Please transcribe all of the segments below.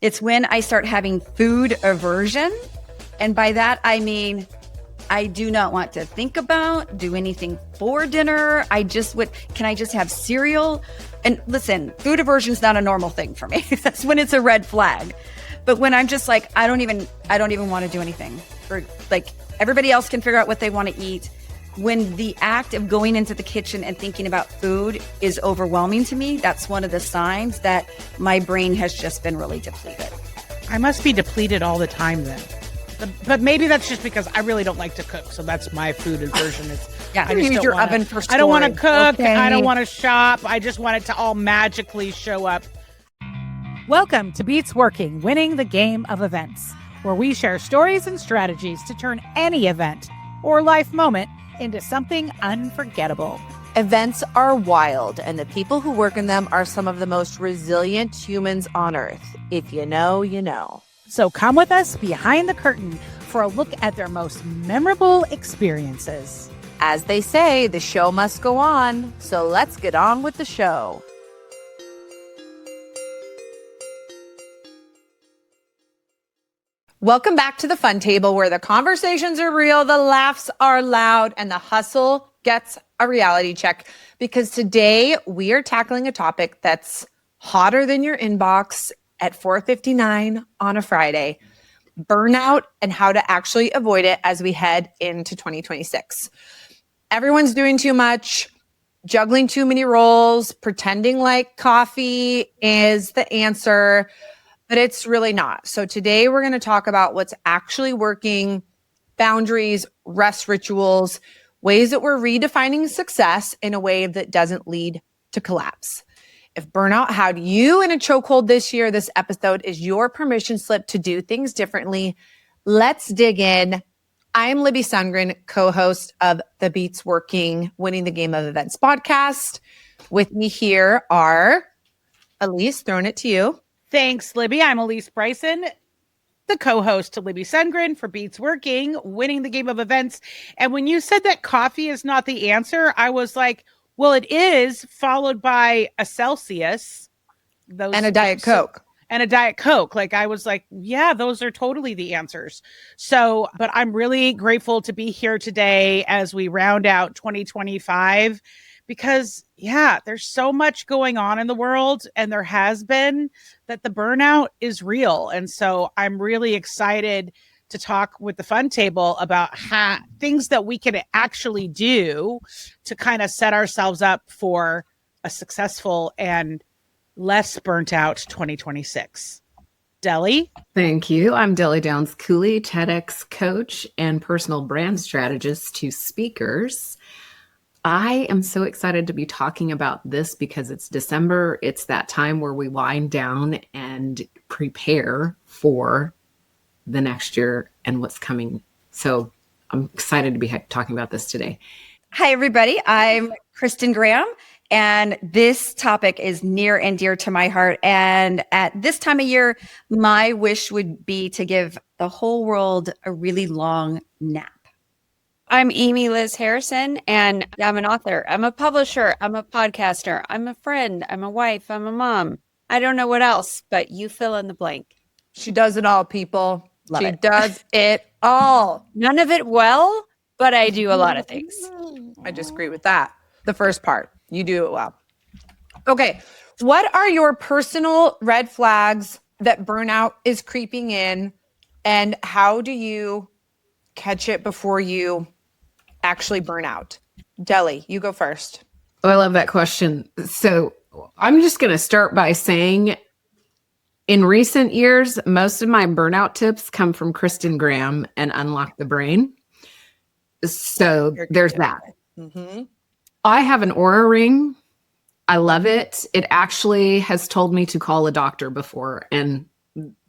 It's when I start having food aversion. And by that, I mean, I do not want to think about, do anything for dinner. Can I just have cereal? And listen, food aversion is not a normal thing for me. That's when it's a red flag. But when I'm just like, I don't even want to do anything. Or like everybody else can figure out what they want to eat. When the act of going into the kitchen and thinking about food is overwhelming to me, that's one of the signs that my brain has just been really depleted. I must be depleted all the time then. But maybe that's just because I really don't like to cook. So that's my food aversion. I just use your oven for storage. I don't want to cook. Okay. I don't want to shop. I just want it to all magically show up. Welcome to Beats Working, Winning the Game of Events, where we share stories and strategies to turn any event or life moment into something unforgettable. Events are wild, and the people who work in them are some of the most resilient humans on Earth. If you know, you know. So come with us behind the curtain for a look at their most memorable experiences. As they say, the show must go on, so let's get on with the show. Welcome back to the Fun Table, where the conversations are real, the laughs are loud, and the hustle gets a reality check. Because today we are tackling a topic that's hotter than your inbox at 4:59 on a Friday: burnout and how to actually avoid it as we head into 2026. Everyone's doing too much, juggling too many roles, pretending like coffee is the answer, but it's really not. So today we're going to talk about what's actually working, boundaries, rest rituals, ways that we're redefining success in a way that doesn't lead to collapse. If burnout had you in a chokehold this year, this episode is your permission slip to do things differently. Let's dig in. I'm Libby Sundgren, co-host of the Beats Working, Winning the Game of Events podcast. With me here are Elise, throwing it to you. Thanks, Libby. I'm Elise Bryson, the co-host to Libby Sundgren for Beats Working, Winning the Game of Events. And when you said that coffee is not the answer, I was like, well, it is, followed by a Celsius. And a Diet Coke. And a Diet Coke. Like, I was like, yeah, those are totally the answers. So, but I'm really grateful to be here today as we round out 2025. Because, yeah, there's so much going on in the world, and there has been, that the burnout is real. And so I'm really excited to talk with the Fun Table about things that we can actually do to kind of set ourselves up for a successful and less burnt out 2026. Dele? Thank you. I'm Dele Downs-Cooley, TEDx coach and personal brand strategist to speakers. I am so excited to be talking about this because it's December. It's that time where we wind down and prepare for the next year and what's coming. So I'm excited to be talking about this today. Hi, everybody. I'm Kristin Graham, and this topic is near and dear to my heart. And at this time of year, my wish would be to give the whole world a really long nap. I'm Amy Liz Harrison, and I'm an author. I'm a publisher. I'm a podcaster. I'm a friend. I'm a wife. I'm a mom. I don't know what else, but you fill in the blank. She does it all, people. Love she it. does it all. None of it well, but I do a lot of things. I just agree with that. The first part, you do it well. Okay, what are your personal red flags that burnout is creeping in, and how do you catch it before you actually burn out? Dele, you go first. Oh, I love that question. So I'm just going to start by saying, in recent years, most of my burnout tips come from Kristin Graham and Unlock the Brain. So there's that. Mm-hmm. I have an Oura ring. I love it. It actually has told me to call a doctor before. And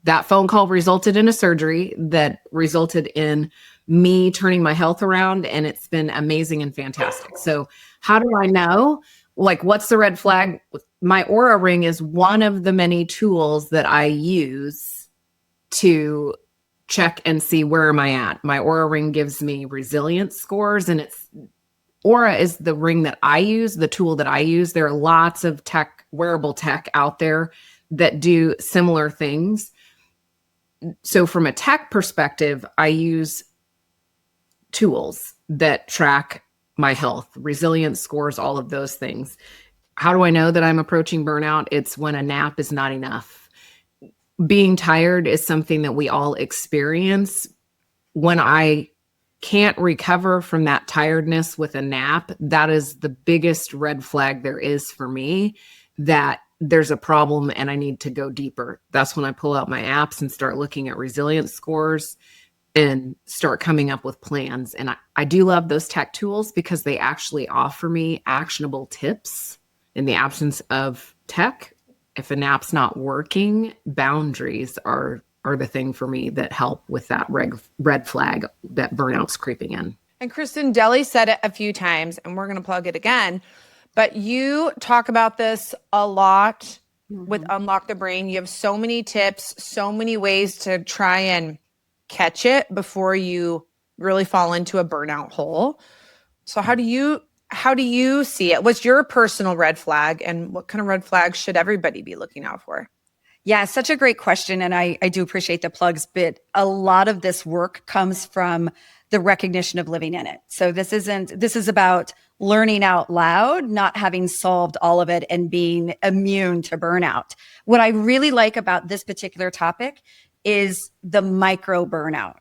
that phone call resulted in a surgery that resulted in me turning my health around. And it's been amazing and fantastic. So how do I know? Like, what's the red flag? My Oura ring is one of the many tools that I use to check and see where am I at. My Oura ring gives me resilience scores, and Oura is the ring that I use, the tool that I use. There are lots of wearable tech out there that do similar things. So from a tech perspective, I use tools that track my health, resilience scores, all of those things. How do I know that I'm approaching burnout? It's when a nap is not enough. Being tired is something that we all experience. When I can't recover from that tiredness with a nap, that is the biggest red flag there is for me, that there's a problem and I need to go deeper. That's when I pull out my apps and start looking at resilience scores and start coming up with plans. And I do love those tech tools because they actually offer me actionable tips. In the absence of tech, if a nap's not working, boundaries are the thing for me that help with that red flag that burnout's creeping in. And Kristin, Dele said it a few times, and we're going to plug it again, but you talk about this a lot with Unlock the Brain. You have so many tips, so many ways to try and catch it before you really fall into a burnout hole. So how do you see it? What's your personal red flag, and what kind of red flags should everybody be looking out for? Yeah, such a great question. And I do appreciate the plugs, but a lot of this work comes from the recognition of living in it. So this is about learning out loud, not having solved all of it and being immune to burnout. What I really like about this particular topic is the micro-burnout.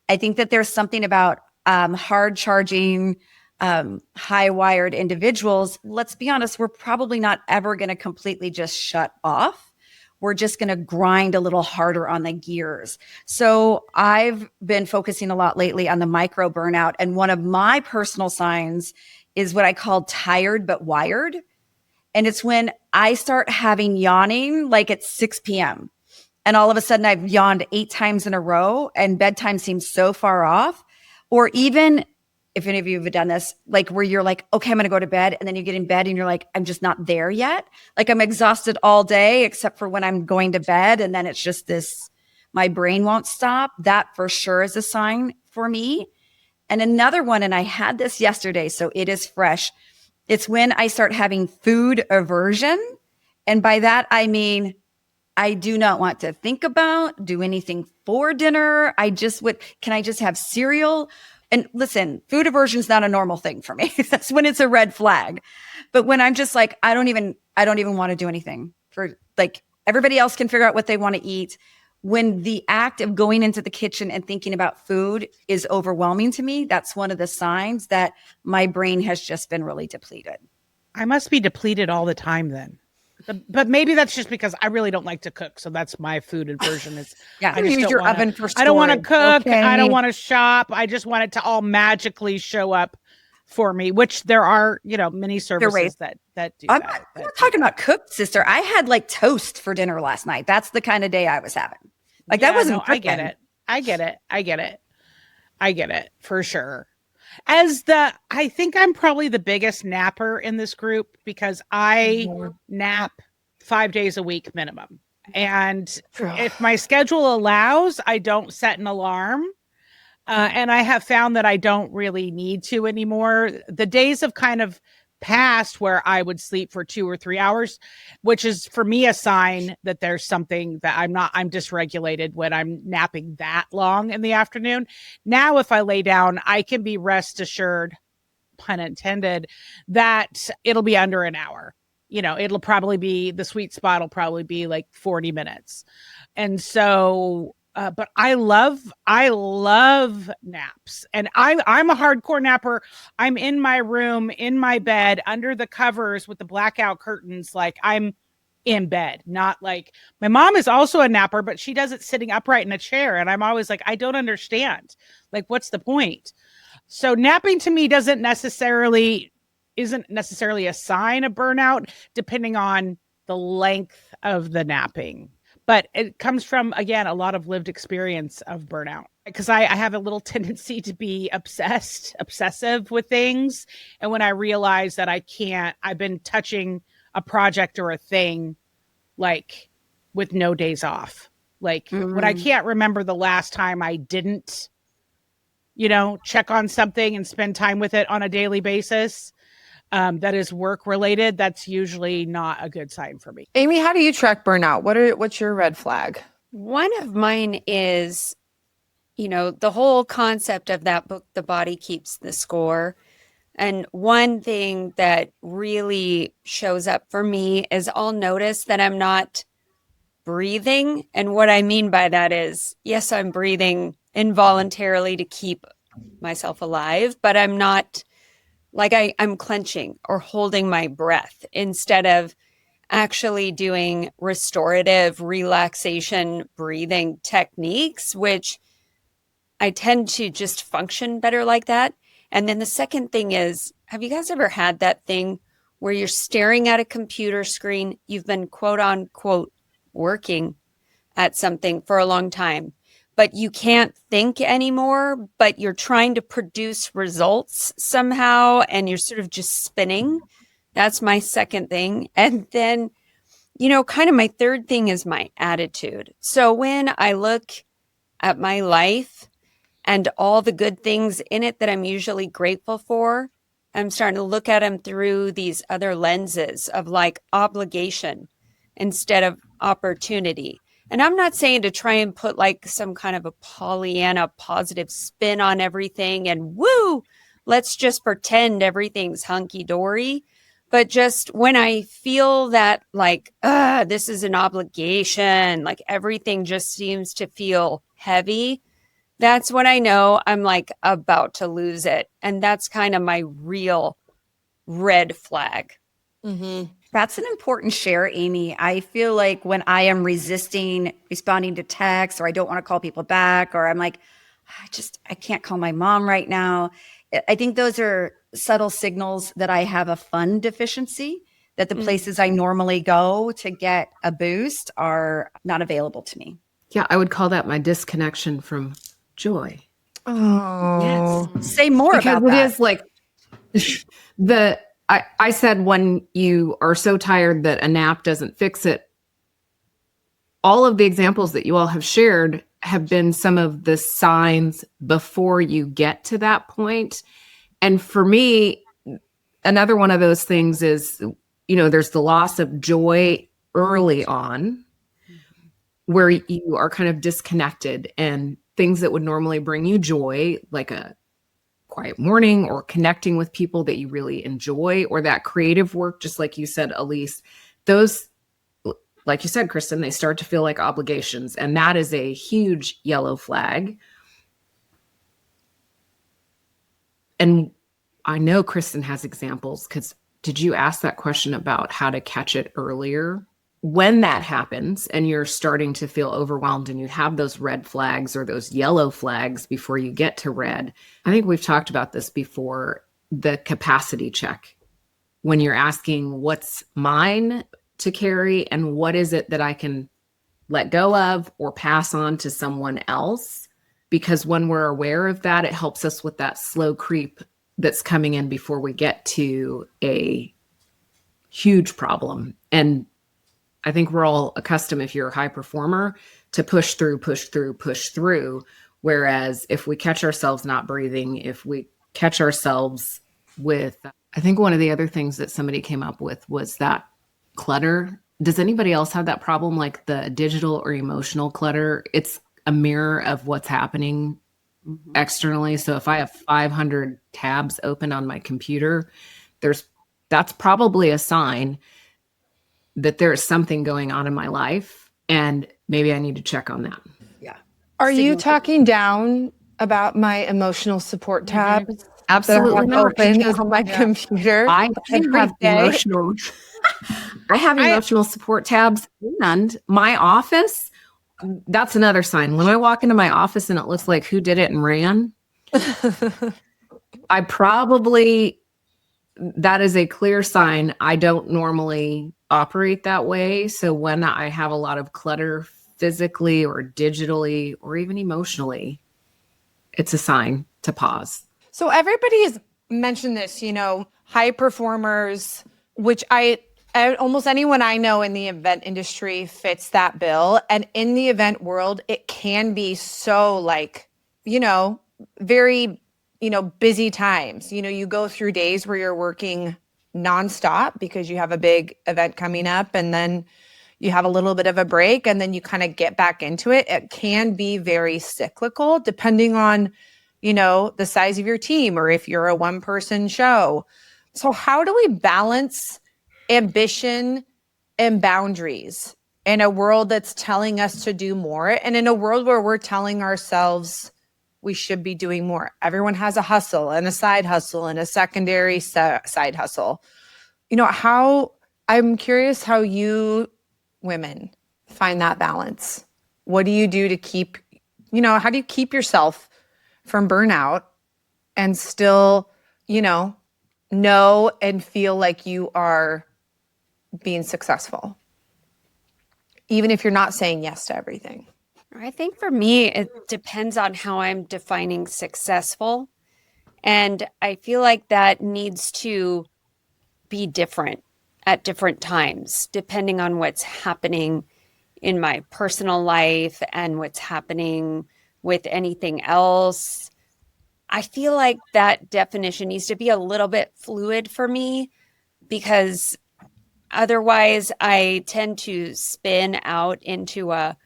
I think that there's something about hard charging, high-wired individuals. Let's be honest, we're probably not ever going to completely just shut off. We're just going to grind a little harder on the gears. So I've been focusing a lot lately on the micro burnout. And one of my personal signs is what I call tired but wired. And it's when I start having yawning like at 6 p.m. And all of a sudden I've yawned 8 times in a row and bedtime seems so far off. Or even if any of you have done this, like where you're like, okay, I'm going to go to bed. And then you get in bed and you're like, I'm just not there yet. Like I'm exhausted all day, except for when I'm going to bed. And then it's just this, my brain won't stop. That for sure is a sign for me. And another one, and I had this yesterday, so it is fresh. It's when I start having food aversion. And by that, I mean, I do not want to think about, do anything for dinner. Can I just have cereal? And listen, food aversion is not a normal thing for me. That's when it's a red flag. But when I'm just like, I don't even want to do anything for, like, everybody else can figure out what they want to eat. When the act of going into the kitchen and thinking about food is overwhelming to me, that's one of the signs that my brain has just been really depleted. I must be depleted all the time then. But maybe that's just because I really don't like to cook. So that's my food aversion. Is Yeah, I just use don't your wanna, oven for I don't want to storage. cook. Okay. I don't want to shop. I just want it to all magically show up for me, which there are, many services that do I'm that. not talking about cooked, sister. I had like toast for dinner last night. That's the kind of day I was having. Like that wasn't I get cooking. it. I get it for sure. I think I'm probably the biggest napper in this group because I nap 5 days a week minimum. And if my schedule allows, I don't set an alarm. And I have found that I don't really need to anymore. The days have kind of passed where I would sleep for 2 or 3 hours, which is for me a sign that there's something that I'm dysregulated when I'm napping that long in the afternoon. Now, if I lay down, I can be rest assured, pun intended, that it'll be under an hour. It'll probably be, the sweet spot will probably be like 40 minutes. And so, but I love naps, and I'm a hardcore napper. I'm in my room, in my bed, under the covers with the blackout curtains. Like I'm in bed, not like my mom is also a napper, but she does it sitting upright in a chair. And I'm always like, I don't understand. Like, what's the point? So napping to me isn't necessarily a sign of burnout, depending on the length of the napping. But it comes from, again, a lot of lived experience of burnout, because I have a little tendency to be obsessive with things. And when I realize that I've been touching a project or a thing like with no days off. Like when I can't remember the last time I didn't, check on something and spend time with it on a daily basis. That is work related, that's usually not a good sign for me. Amy, how do you track burnout? What's your red flag? One of mine is, the whole concept of that book, The Body Keeps the Score. And one thing that really shows up for me is I'll notice that I'm not breathing. And what I mean by that is, yes, I'm breathing involuntarily to keep myself alive, but I'm not like I'm clenching or holding my breath instead of actually doing restorative relaxation breathing techniques, which I tend to just function better like that. And then the second thing is, have you guys ever had that thing where you're staring at a computer screen? You've been quote unquote working at something for a long time, but you can't think anymore, but you're trying to produce results somehow and you're sort of just spinning. That's my second thing. And then, kind of my third thing is my attitude. So when I look at my life and all the good things in it that I'm usually grateful for, I'm starting to look at them through these other lenses of like obligation instead of opportunity. And I'm not saying to try and put like some kind of a Pollyanna positive spin on everything and woo, let's just pretend everything's hunky dory. But just when I feel that like, this is an obligation, like everything just seems to feel heavy, that's when I know I'm like about to lose it. And that's kind of my real red flag. Mm-hmm. That's an important share, Amy. I feel like when I am resisting responding to texts or I don't want to call people back or I'm like, I can't call my mom right now. I think those are subtle signals that I have a fun deficiency, that the places I normally go to get a boost are not available to me. Yeah, I would call that my disconnection from joy. Oh, Yes. Say more Because about that. it is like I said when you are so tired that a nap doesn't fix it, all of the examples that you all have shared have been some of the signs before you get to that point. And for me, another one of those things is, there's the loss of joy early on where you are kind of disconnected and things that would normally bring you joy, like a quiet morning or connecting with people that you really enjoy or that creative work, just like you said, Elise, those, like you said, Kristin, they start to feel like obligations. And that is a huge yellow flag. And I know Kristin has examples because did you ask that question about how to catch it earlier? When that happens and you're starting to feel overwhelmed and you have those red flags or those yellow flags before you get to red, I think we've talked about this before, the capacity check. When you're asking what's mine to carry and what is it that I can let go of or pass on to someone else, because when we're aware of that, it helps us with that slow creep that's coming in before we get to a huge problem. And I think we're all accustomed, if you're a high performer, to push through. Whereas if we catch ourselves not breathing, if we catch ourselves with, I think one of the other things that somebody came up with was that clutter. Does anybody else have that problem? Like the digital or emotional clutter? It's a mirror of what's happening externally. So if I have 500 tabs open on my computer, that's probably a sign that there is something going on in my life and maybe I need to check on that. Yeah. are you talking down about my emotional support tabs? Absolutely that I have not. open on my computer. I every have day? emotional support tabs, and my office, that's another sign. When I walk into my office and it looks like who did it and ran, that is a clear sign. I don't normally operate that way. So when I have a lot of clutter physically or digitally or even emotionally, it's a sign to pause. So everybody has mentioned this, high performers, which almost anyone I know in the event industry fits that bill. And in the event world, it can be so very, busy times. You go through days where you're working nonstop because you have a big event coming up. And then, you have a little bit of a break, and then you kind of get back into it. It can be very cyclical depending on, the size of your team or if you're a one-person show. So how do we balance ambition and boundaries in a world that's telling us to do more, and in a world where we're telling ourselves we should be doing more? Everyone has a hustle and a side hustle and a secondary side hustle. I'm curious how you women find that balance. What do you do to keep, how do you keep yourself from burnout and still, know and feel like you are being successful, even if you're not saying yes to everything? I think for me, it depends on how I'm defining successful. And I feel like that needs to be different at different times, depending on what's happening in my personal life and what's happening with anything else. I feel like that definition needs to be a little bit fluid for me, because otherwise I tend to spin out into a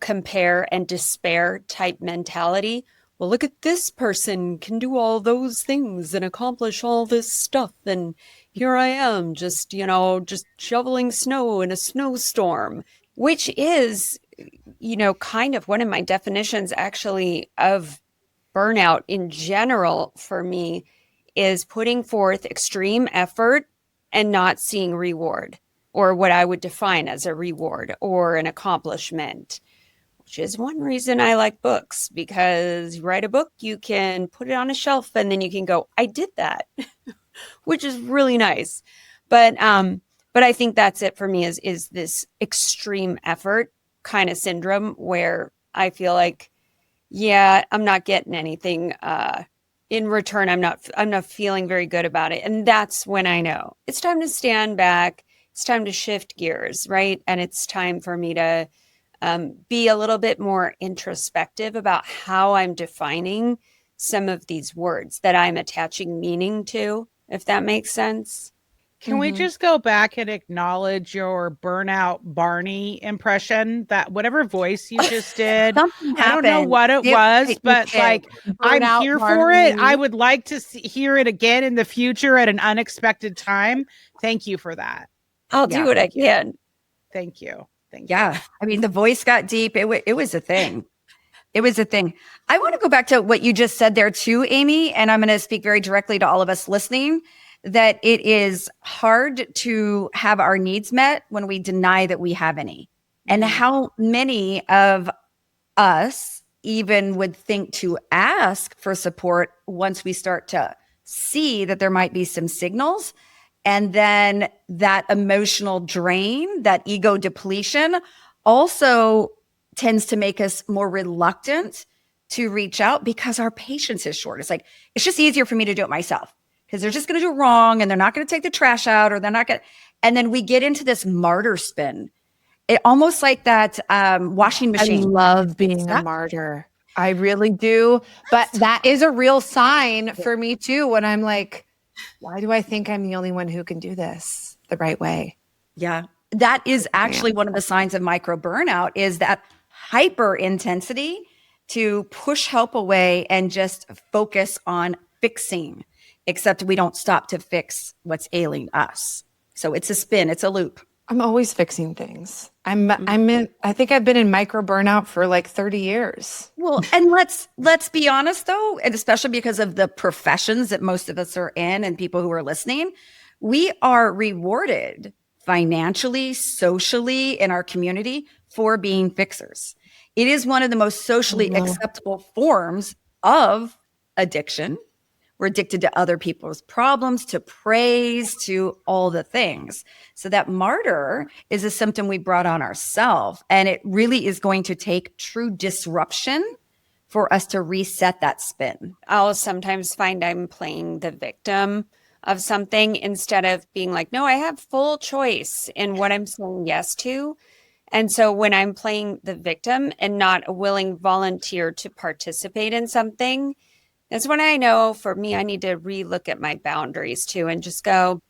compare and despair type mentality. Well, look at this person can do all those things and accomplish all this stuff. And here I am just shoveling snow in a snowstorm, which is, kind of one of my definitions actually of burnout in general for me, is putting forth extreme effort and not seeing reward, or what I would define as a reward or an accomplishment, which is one reason I like books, because you write a book, you can put it on a shelf and then you can go, I did that, which is really nice. But I think that's it for me is this extreme effort kind of syndrome where I feel like, yeah, I'm not getting anything in return. I'm not feeling very good about it. And that's when I know it's time to stand back. It's time to shift gears, right? And it's time for me to be a little bit more introspective about how I'm defining some of these words that I'm attaching meaning to, if that makes sense. Can we just go back and acknowledge your burnout Barney impression? That whatever voice you just did, I don't know what it was, but like, I'm here for it. I would like to hear it again in the future at an unexpected time. Thank you for that. I'll do what I can. Thank you. Thank you. Yeah. I mean, the voice got deep. It was a thing. It was a thing. I want to go back to what you just said there too, Amy, and I'm going to speak very directly to all of us listening, that it is hard to have our needs met when we deny that we have any. And how many of us even would think to ask for support once we start to see that there might be some signals. And then that emotional drain, that ego depletion also tends to make us more reluctant to reach out because our patience is short. It's like, it's just easier for me to do it myself because they're just going to do it wrong and they're not going to take the trash out, or they're not going to. And then we get into this martyr spin. It almost like that washing machine. I love being a martyr. I really do. But that is a real sign for me too, when I'm like, why do I think I'm the only one who can do this the right way? Yeah. That is actually one of the signs of micro-burnout, is that hyper intensity to push help away and just focus on fixing, except we don't stop to fix what's ailing us. So it's a spin, it's a loop. I'm always fixing things. I think I've been in micro-burnout for like 30 years. Well, and let's be honest though, and especially because of the professions that most of us are in and people who are listening, we are rewarded financially, socially, in our community for being fixers. It is one of the most socially acceptable forms of addiction. We're addicted to other people's problems, to praise, to all the things. So that martyr is a symptom we brought on ourselves. And it really is going to take true disruption for us to reset that spin. I'll sometimes find I'm playing the victim of something instead of being like, no, I have full choice in what I'm saying yes to. And so when I'm playing the victim and not a willing volunteer to participate in something, that's when I know for me, I need to relook at my boundaries too and just go,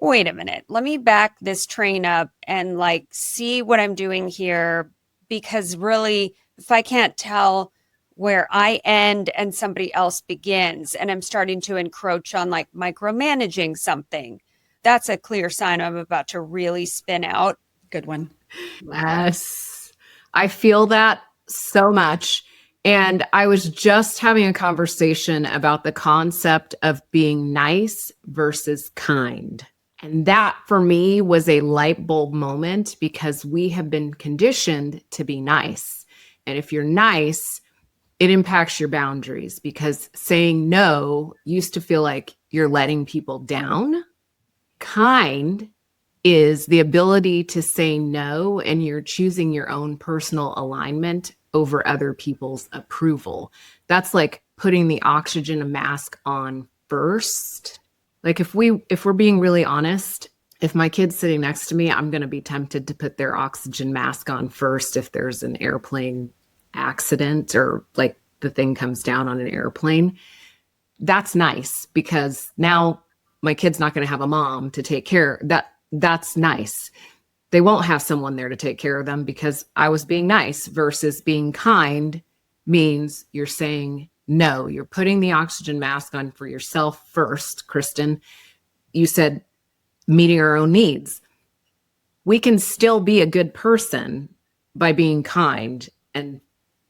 wait a minute, let me back this train up and like see what I'm doing here. Because really, if I can't tell where I end and somebody else begins, and I'm starting to encroach on like micromanaging something, that's a clear sign I'm about to really spin out. Good one. Yes. I feel that so much. And I was just having a conversation about the concept of being nice versus kind. And that for me was a light bulb moment because we have been conditioned to be nice. And if you're nice, it impacts your boundaries because saying no used to feel like you're letting people down. Kind is the ability to say no, and you're choosing your own personal alignment over other people's approval. That's like putting the oxygen mask on first. Like if we're being really honest, if my kid's sitting next to me, I'm going to be tempted to put their oxygen mask on first if there's an airplane accident or like the thing comes down on an airplane. That's nice because now my kid's not going to have a mom to take care of that. That's nice. They won't have someone there to take care of them because I was being nice versus being kind means you're saying no. You're putting the oxygen mask on for yourself first, Kristin. You said meeting our own needs. We can still be a good person by being kind and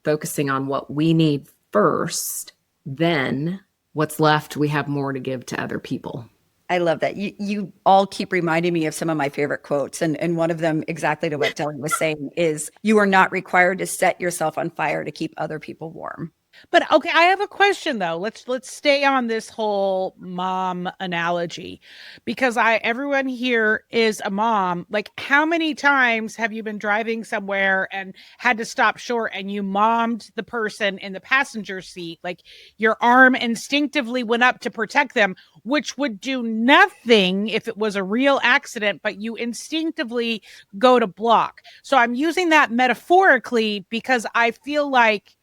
focusing on what we need first. Then what's left, we have more to give to other people. I love that. You all keep reminding me of some of my favorite quotes. And one of them, exactly to what Dele was saying, is you are not required to set yourself on fire to keep other people warm. But okay, I have a question though. Let's stay on this whole mom analogy because everyone here is a mom. Like how many times have you been driving somewhere and had to stop short and you mommed the person in the passenger seat? Like your arm instinctively went up to protect them, which would do nothing if it was a real accident, but you instinctively go to block. So I'm using that metaphorically because I feel like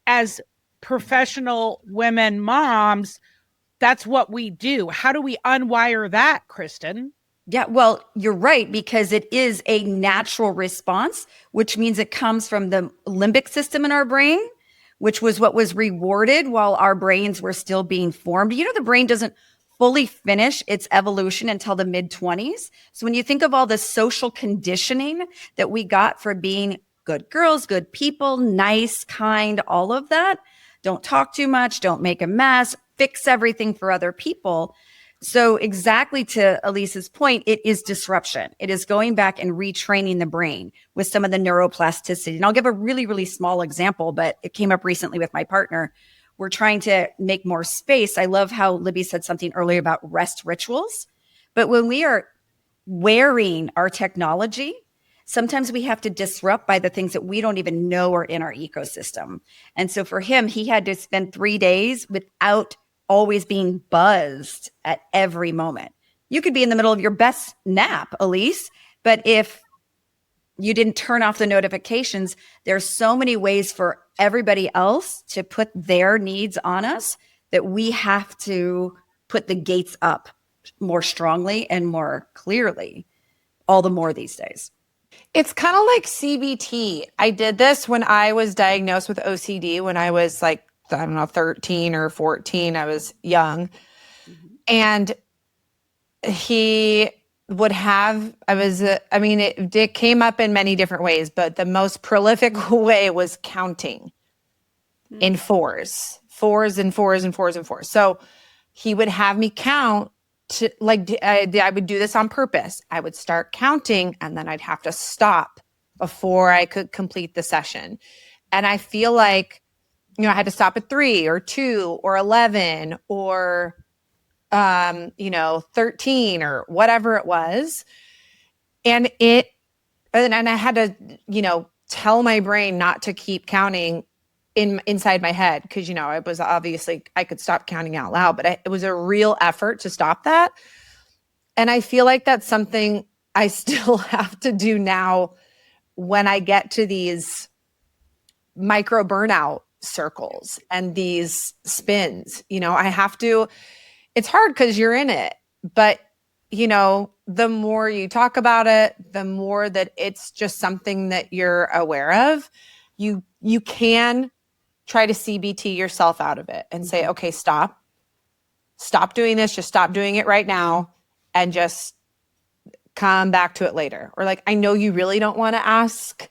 as professional women moms, that's what we do. How do we unwire that, Kristin? Yeah, well, you're right, because it is a natural response, which means it comes from the limbic system in our brain, which was what was rewarded while our brains were still being formed. You know, the brain doesn't fully finish its evolution until the mid-20s. So when you think of all the social conditioning that we got for being good girls, good people, nice, kind, all of that. Don't talk too much. Don't make a mess. Fix everything for other people. So exactly to Elise's point, it is disruption. It is going back and retraining the brain with some of the neuroplasticity. And I'll give a really, really small example, but it came up recently with my partner. We're trying to make more space. I love how Libby said something earlier about rest rituals. But when we are wearing our technology, sometimes we have to disrupt by the things that we don't even know are in our ecosystem. And so for him, he had to spend 3 days without always being buzzed at every moment. You could be in the middle of your best nap, Elise, but if you didn't turn off the notifications, there's so many ways for everybody else to put their needs on us that we have to put the gates up more strongly and more clearly, all the more these days. It's kind of like CBT. I did this when I was diagnosed with OCD when I was like, I don't know, 13 or 14. I was young. And he would have, it came up in many different ways, but the most prolific way was counting in fours and fours. So he would have me count. I would do this on purpose. I would start counting and then I'd have to stop before I could complete the session. And I feel like, I had to stop at 3 or 2 or 11 or, 13 or whatever it was. And I had to, tell my brain not to keep counting inside my head because it was obviously I could stop counting out loud, but it was a real effort to stop that. And I feel like that's something I still have to do now when I get to these micro-burnout circles and these spins. I have to. It's hard because you're in it, but you know, the more you talk about it, the more that it's just something that you're aware of, you can try to CBT yourself out of it and say, okay, stop doing this. Just stop doing it right now and just come back to it later. Or like, I know you really don't want to ask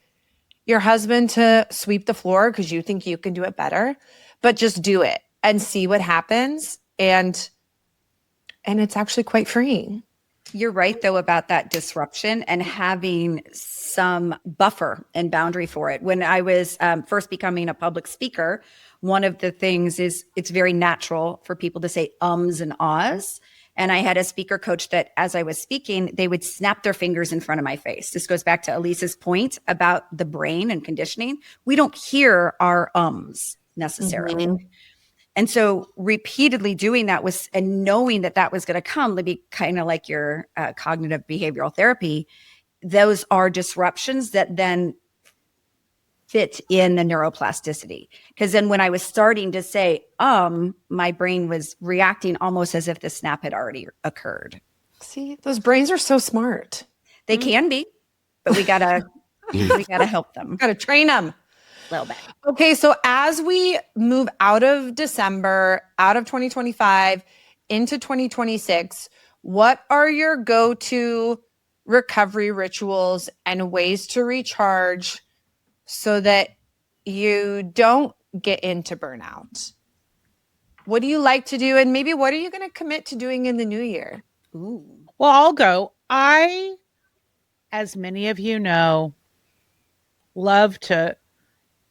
your husband to sweep the floor because you think you can do it better, but just do it and see what happens. And it's actually quite freeing. You're right, though, about that disruption and having some buffer and boundary for it. When I was first becoming a public speaker, one of the things is it's very natural for people to say ums and ahs. And I had a speaker coach that as I was speaking, they would snap their fingers in front of my face. This goes back to Elise's point about the brain and conditioning. We don't hear our ums necessarily. Mm-hmm. And so repeatedly doing that was, and knowing that that was going to come, to be kind of like your cognitive behavioral therapy, those are disruptions that then fit in the neuroplasticity. Because then when I was starting to say, my brain was reacting almost as if the snap had already occurred. See, those brains are so smart. They can be, but we gotta help them. Gotta train them. Little bit. Okay, so as we move out of December, out of 2025, into 2026, what are your go-to recovery rituals and ways to recharge so that you don't get into burnout? What do you like to do? And maybe what are you going to commit to doing in the new year? Ooh. Well, I'll go. I, as many of you know, love to,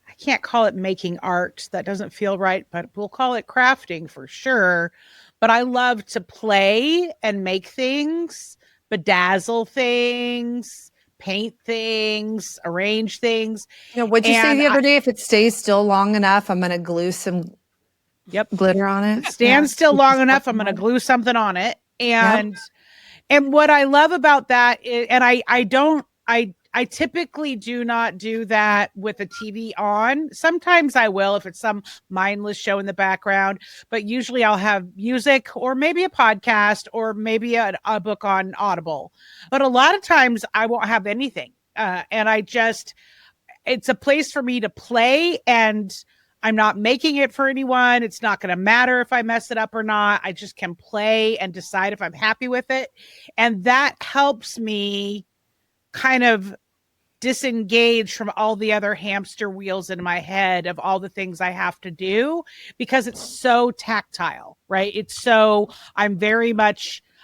I can't call it making art. That doesn't feel right, but we'll call it crafting for sure. But I love to play and make things, bedazzle things, paint things, arrange things. You know, what'd you say the other day? If it stays still long enough, I'm going to glue some glitter on it. Stand still long enough, I'm going to glue something on it. And and what I love about that is, and I typically do not do that with the TV on. Sometimes I will if it's some mindless show in the background, but usually I'll have music or maybe a podcast or maybe a book on Audible. But a lot of times I won't have anything. And it's a place for me to play, and I'm not making it for anyone. It's not going to matter if I mess it up or not. I just can play and decide if I'm happy with it. And that helps me kind of disengage from all the other hamster wheels in my head of all the things I have to do, because it's so tactile, right?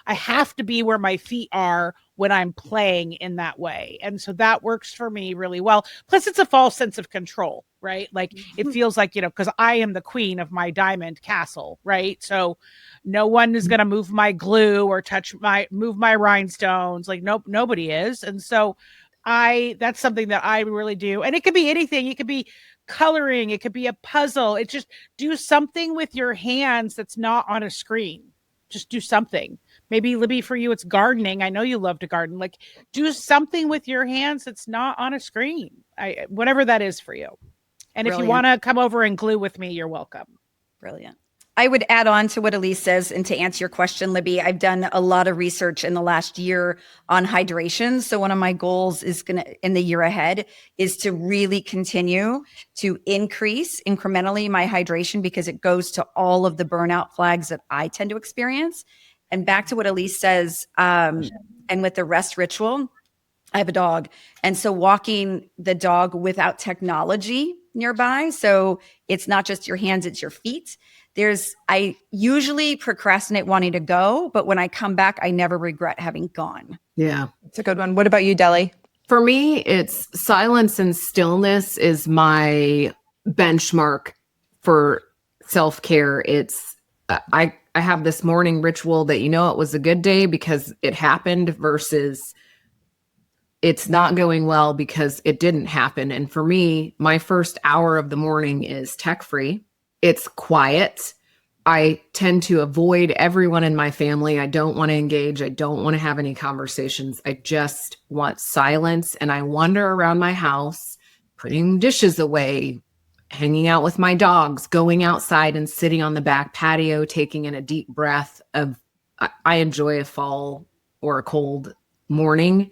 I have to be where my feet are when I'm playing in that way. And so that works for me really well. Plus it's a false sense of control, right? Like it feels like, because I am the queen of my diamond castle, right? So no one is going to move my glue or move my rhinestones. Like, nope, nobody is. And so that's something that I really do. And it could be anything. It could be coloring. It could be a puzzle. It's just do something with your hands that's not on a screen. Just do something. Maybe, Libby, for you, it's gardening. I know you love to garden. Like, do something with your hands that's not on a screen. Whatever that is for you. And Brilliant. If you want to come over and glue with me, you're welcome. Brilliant. I would add on to what Elise says, and to answer your question, Libby, I've done a lot of research in the last year on hydration. So one of my goals in the year ahead is to really continue to increase incrementally my hydration, because it goes to all of the burnout flags that I tend to experience. And back to what Elise says, and with the rest ritual, I have a dog. And so walking the dog without technology nearby. So it's not just your hands, it's your feet. I usually procrastinate wanting to go, but when I come back, I never regret having gone. Yeah. It's a good one. What about you, Dele? For me, it's silence and stillness is my benchmark for self-care. It's, I have this morning ritual that, it was a good day because it happened versus it's not going well because it didn't happen. And for me, my first hour of the morning is tech-free. It's quiet. I tend to avoid everyone in my family. I don't want to engage. I don't want to have any conversations. I just want silence. And I wander around my house, putting dishes away, hanging out with my dogs, going outside and sitting on the back patio, taking in a deep breath I enjoy a fall or a cold morning.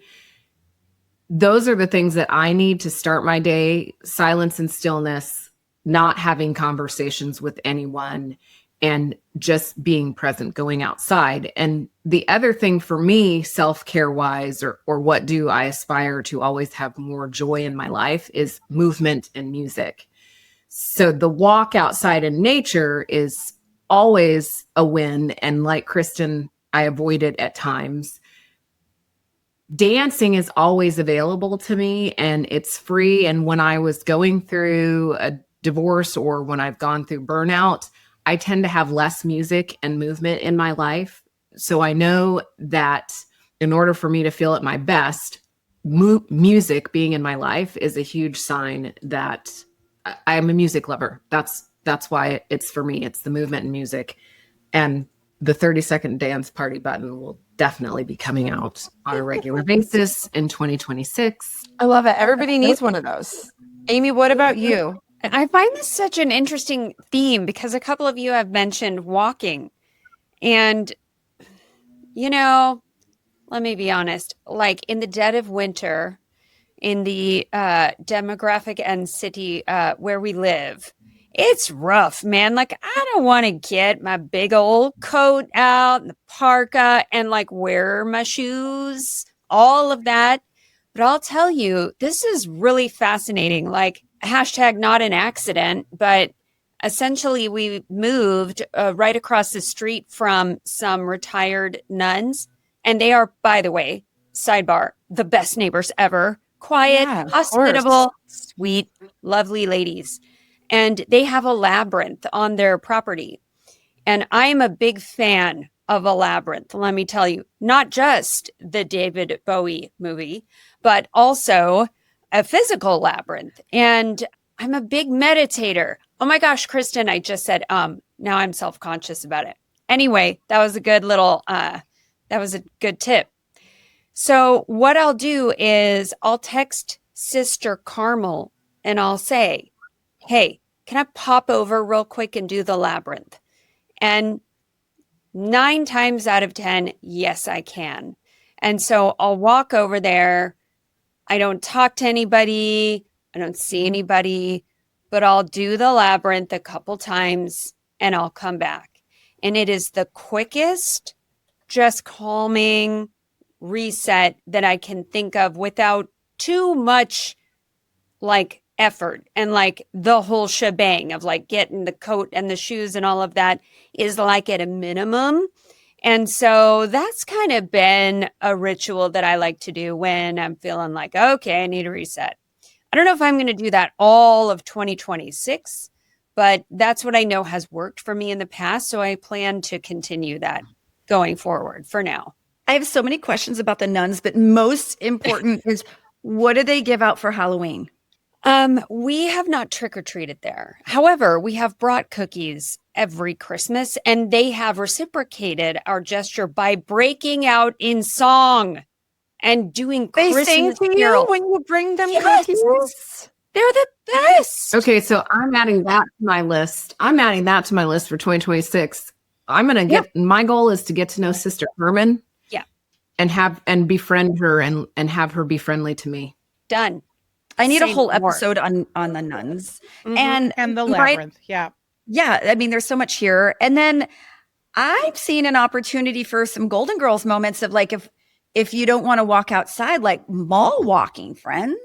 Those are the things that I need to start my day: silence and stillness, not having conversations with anyone, and just being present, going outside. And the other thing for me, self-care wise, or what do I aspire to always have more joy in my life, is movement and music. So the walk outside in nature is always a win. And like Kristin, I avoid it at times. Dancing is always available to me and it's free. And when I was going through a divorce or when I've gone through burnout, I tend to have less music and movement in my life. So I know that in order for me to feel at my best, music being in my life is a huge sign that I'm a music lover. That's why it's for me. It's the movement and music. And the 30-second dance party button will definitely be coming out on a regular basis in 2026. I love it. Everybody needs one of those. Amy, what about you? I find this such an interesting theme because a couple of you have mentioned walking. And, you know, let me be honest, like in the dead of winter, in the demographic and city where we live, it's rough, man. Like, I don't want to get my big old coat out and the parka and like wear my shoes, all of that. But I'll tell you, this is really fascinating. Like, hashtag not an accident, but essentially we moved right across the street from some retired nuns. And they are, by the way, sidebar, the best neighbors ever. Quiet, Yeah, hospitable, sweet, lovely ladies. And they have a labyrinth on their property. And I am a big fan of a labyrinth, let me tell you. Not just the David Bowie movie, but also a physical labyrinth. And I'm a big meditator. Oh my gosh, Kristin, I just said, now I'm self-conscious about it. Anyway, that was a good little, that was a good tip. So what I'll do is I'll text Sister Carmel and I'll say, hey, can I pop over real quick and do the labyrinth? And 9 times out of 10, yes, I can. And so I'll walk over there. I don't talk to anybody. I don't see anybody, but I'll do the labyrinth a couple times and I'll come back. And it is the quickest, just calming reset that I can think of without too much like effort, and like the whole shebang of like getting the coat and the shoes and all of that is like at a minimum. And so that's kind of been a ritual that I like to do when I'm feeling like, okay, I need a reset. I don't know if I'm going to do that all of 2026, but that's what I know has worked for me in the past. So I plan to continue that going forward for now. I have so many questions about the nuns, but most important is, what do they give out for Halloween? We have not trick-or-treated there. However, we have brought cookies every Christmas, and they have reciprocated our gesture by breaking out in song and doing They Christmas sing to you carols. when you bring them Yes. cookies? They're the best. Okay, so I'm adding that to my list. I'm adding that to my list for 2026. I'm going to get, my goal is to get to know Sister Herman. Yeah. And befriend her and have her be friendly to me. Done. I need Say a whole more. episode on the nuns. And the labyrinth. Yeah. Yeah, I mean, there's so much here. And then I've seen an opportunity for some Golden Girls moments of like, if you don't want to walk outside, like mall walking, friends.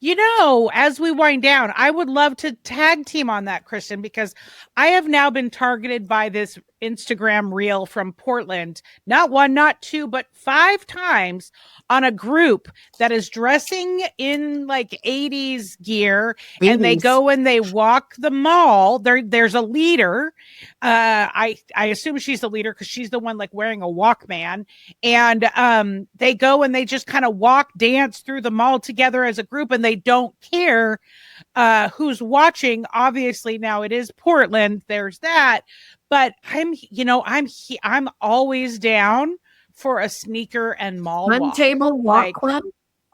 You know, as we wind down, I would love to tag team on that, Kristin, because I have now been targeted by this Instagram reel from Portland, not 1, not 2, but 5 times on a group that is dressing in like 80s gear, and they go and they walk the mall. There's a leader. I assume she's the leader because she's the one like wearing a Walkman, and they go and they just kind of walk, dance through the mall together as a group, and they don't care who's watching. Obviously, now it is Portland. There's that. But I'm always down for a sneaker and mall Fun walk. Table Walk Club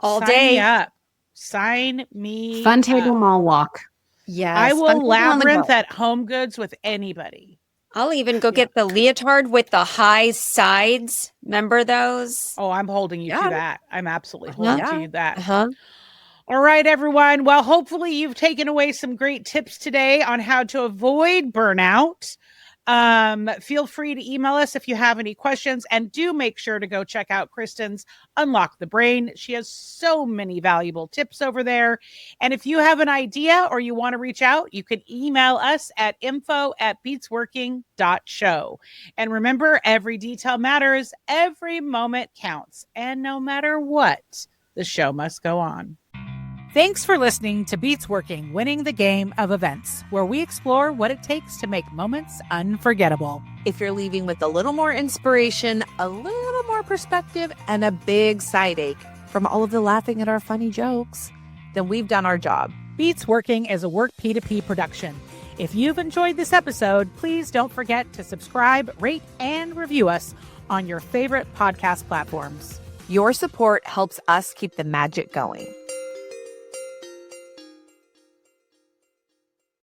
All Sign day. me up. Sign me Fun Table up. Mall Walk. Yes. I Fun will people on the labyrinth go. at Home Goods with anybody. I'll even go get the leotard with the high sides. Remember those? Oh, I'm holding you to that. I'm absolutely holding to you that. All right, everyone. Well, hopefully you've taken away some great tips today on how to avoid burnout. Feel free to email us if you have any questions, and do make sure to go check out Kristin's Unlock the Brain. She has so many valuable tips over there. And if you have an idea or you want to reach out, you can email us at info@beatsworking.show. And remember, every detail matters, every moment counts, and no matter what, the show must go on. Thanks for listening to Beats Working, Winning the Game of Events, where we explore what it takes to make moments unforgettable. If you're leaving with a little more inspiration, a little more perspective, and a big side ache from all of the laughing at our funny jokes, then we've done our job. Beats Working is a Work P2P production. If you've enjoyed this episode, please don't forget to subscribe, rate, and review us on your favorite podcast platforms. Your support helps us keep the magic going.